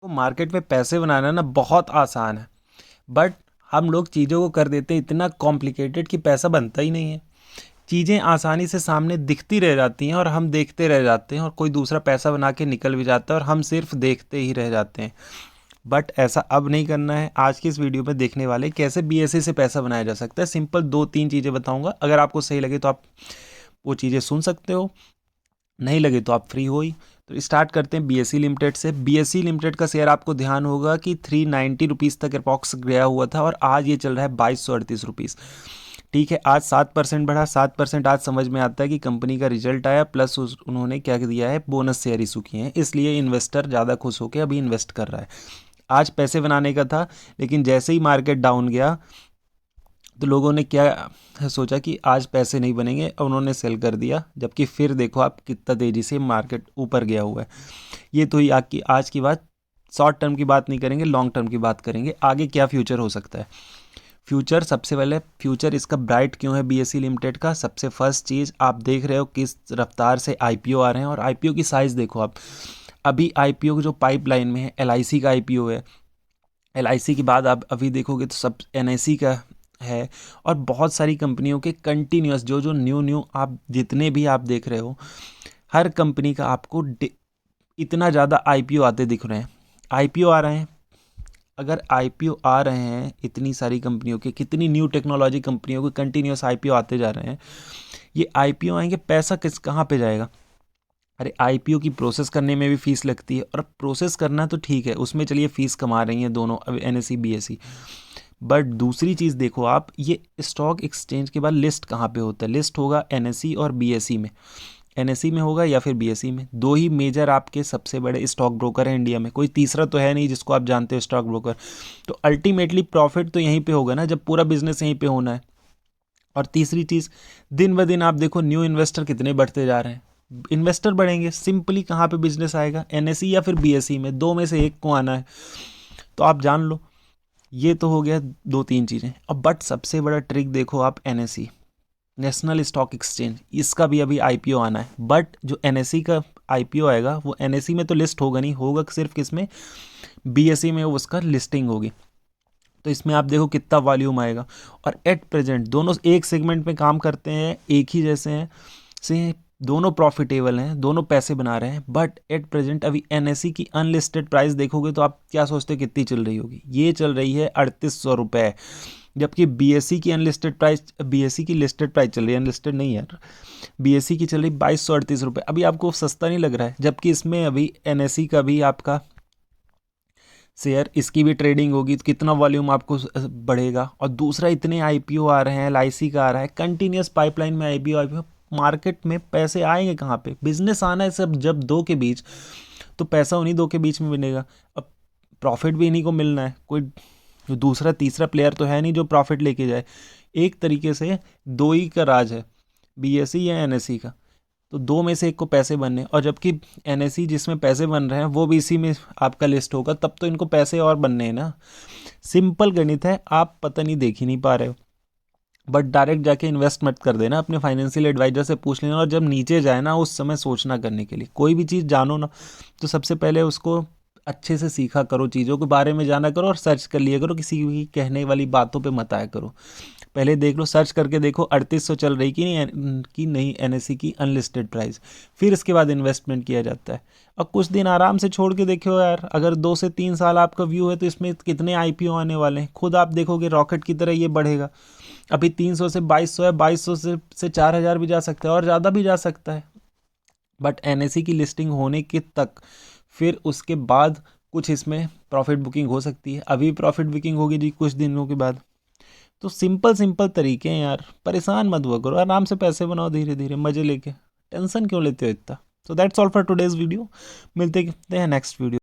तो मार्केट में पैसे बनाना ना बहुत आसान है, बट हम लोग चीज़ों को कर देते हैं इतना कॉम्प्लिकेटेड कि पैसा बनता ही नहीं है। चीज़ें आसानी से सामने दिखती रह जाती हैं और हम देखते रह जाते हैं, और कोई दूसरा पैसा बना के निकल भी जाता है और हम सिर्फ देखते ही रह जाते हैं। बट ऐसा अब नहीं करना है। आज की इस वीडियो में देखने वाले कैसे बीएसई से पैसा बनाया जा सकता है। सिंपल 2-3 चीज़ें बताऊंगा, अगर आपको सही लगे तो आप वो चीज़ें सुन सकते हो, नहीं लगे तो आप फ्री हो ही। तो स्टार्ट करते हैं बीएसई लिमिटेड से। बीएसई लिमिटेड का शेयर आपको ध्यान होगा कि 390 रुपीज़ तक अप्रॉक्स गया हुआ था और आज ये चल रहा है 2238 रुपीज़। ठीक है, आज 7% बढ़ा। 7% आज समझ में आता है कि कंपनी का रिजल्ट आया, प्लस उन्होंने क्या दिया है, बोनस शेयर इशू किए हैं, इसलिए इन्वेस्टर ज़्यादा खुश होकर अभी इन्वेस्ट कर रहा है। आज पैसे बनाने का था, लेकिन जैसे ही मार्केट डाउन गया तो लोगों ने क्या सोचा कि आज पैसे नहीं बनेंगे और उन्होंने सेल कर दिया, जबकि फिर देखो आप कितना तेज़ी से मार्केट ऊपर गया हुआ है। ये तो ही आज की बात। शॉर्ट टर्म की बात नहीं करेंगे, लॉन्ग टर्म की बात करेंगे, आगे क्या फ्यूचर हो सकता है। फ्यूचर, सबसे पहले फ्यूचर इसका ब्राइट क्यों है बीएसई लिमिटेड का। सबसे फर्स्ट चीज़, आप देख रहे हो किस रफ्तार से आईपीओ आ रहे हैं, और आईपीओ की साइज़ देखो आप। अभी आईपीओ जो पाइपलाइन में है, एलआईसी का आईपीओ है। एलआईसी के बाद आप अभी देखोगे तो सब एनआईसी का है, और बहुत सारी कंपनियों के कंटिन्यूस जो जो न्यू आप जितने भी आप देख रहे हो, हर कंपनी का आपको इतना ज़्यादा आईपीओ आते दिख रहे हैं। आईपीओ आ रहे हैं, अगर आईपीओ आ रहे हैं इतनी सारी कंपनियों के, कितनी न्यू टेक्नोलॉजी कंपनियों के कंटिन्यूस आईपीओ आते जा रहे हैं। ये आईपीओ आएंगे, पैसा कहाँ पे जाएगा। अरे आईपीओ की प्रोसेस करने में भी फीस लगती है, और प्रोसेस करना तो ठीक है, उसमें चलिए फीस कमा रही हैं दोनों, अब एनएसई बीएसई। बट दूसरी चीज़ देखो आप, ये स्टॉक एक्सचेंज के बाद लिस्ट कहाँ पे होता है। लिस्ट होगा एनएसई और बीएसई में। एनएसई में होगा या फिर बीएसई में। दो ही मेजर आपके सबसे बड़े स्टॉक ब्रोकर हैं इंडिया में, कोई तीसरा तो है नहीं जिसको आप जानते हो स्टॉक ब्रोकर। तो अल्टीमेटली प्रॉफिट तो यहीं पे होगा ना, जब पूरा बिजनेस यहीं पे होना है। और तीसरी चीज़, दिन ब दिन आप देखो न्यू इन्वेस्टर कितने बढ़ते जा रहे हैं। इन्वेस्टर बढ़ेंगे, सिंपली कहाँ पे बिजनेस आएगा, एनएसई या फिर बीएसई में, दो में से एक को आना है। तो आप जान लो, ये तो हो गया 2-3 चीज़ें। अब बट सबसे बड़ा ट्रिक देखो आप, एनएसई नेशनल स्टॉक एक्सचेंज, इसका भी अभी आईपीओ आना है। बट जो एनएसई का आईपीओ आएगा वो एनएसई में तो लिस्ट होगा नहीं, होगा सिर्फ किसमें, बीएसई में उसका लिस्टिंग होगी। तो इसमें आप देखो कितना वॉल्यूम आएगा। और एट प्रेजेंट दोनों एक सेगमेंट में काम करते हैं, एक ही जैसे हैं से, दोनों प्रॉफिटेबल हैं, दोनों पैसे बना रहे हैं। बट एट प्रेजेंट अभी एनएसई की अनलिस्टेड प्राइस देखोगे तो आप क्या सोचते हो कितनी चल रही होगी। ये चल रही है 3800 रुपये, जबकि बीएसई की अनलिस्टेड प्राइस, बीएसई की लिस्टेड प्राइस चल रही है, अनलिस्टेड नहीं यार, बीएसई की चल रही 2238 रुपये। अभी आपको सस्ता नहीं लग रहा है, जबकि इसमें अभी एनएसई का भी आपका शेयर, इसकी भी ट्रेडिंग होगी तो कितना वॉल्यूम आपको बढ़ेगा। और दूसरा, इतने आईपीओ आ रहे हैं, एलआईसी का आ रहा है, कंटिन्यूस पाइपलाइन में आईपीओ। मार्केट में पैसे आएंगे कहाँ पे, बिजनेस आना है सब जब दो के बीच, तो पैसा उन्हीं दो के बीच में बनेगा। अब प्रॉफिट भी इन्हीं को मिलना है, कोई दूसरा तीसरा प्लेयर तो है नहीं जो प्रॉफिट लेके जाए। एक तरीके से दो ही का राज है, बीएसई या एनएसई का। तो दो में से एक को पैसे बनने, और जबकि एनएसई जिसमें पैसे बन रहे हैं वो भी इसी में आपका लिस्ट होगा, तब तो इनको पैसे और बनने हैं ना। सिंपल गणित है, आप पता नहीं देख ही नहीं पा रहे हो। बट डायरेक्ट जाके इन्वेस्ट मत कर देना, अपने फाइनेंशियल एडवाइजर से पूछ लेना, और जब नीचे जाए ना उस समय सोचना करने के लिए। कोई भी चीज़ जानो ना तो सबसे पहले उसको अच्छे से सीखा करो, चीज़ों के बारे में जाना करो और सर्च कर लिया करो, किसी भी कहने वाली बातों पे मत आया करो। पहले देख लो, सर्च करके देखो 3800 चल रही कि नहीं एनएसई की अनलिस्टेड प्राइस, फिर इसके बाद इन्वेस्टमेंट किया जाता है। और कुछ दिन आराम से छोड़ के देखो यार, अगर 2 से 3 साल आपका व्यू है तो इसमें कितने आईपीओ आने वाले हैं, खुद आप देखोगे रॉकेट की तरह ये बढ़ेगा। अभी 300 से 2200 है, 2200 से 4000 भी जा सकता है और ज़्यादा भी जा सकता है। बट एनएसई की लिस्टिंग होने के तक, फिर उसके बाद कुछ इसमें प्रॉफिट बुकिंग हो सकती है। अभी प्रॉफिट बुकिंग होगी जी कुछ दिनों के बाद। तो सिंपल सिंपल तरीके हैं यार, परेशान मत हुआ करो, आराम से पैसे बनाओ धीरे धीरे मजे लेके, टेंशन क्यों लेते हो इतना। So that's all for today's video, मिलते हैं नेक्स्ट वीडियो।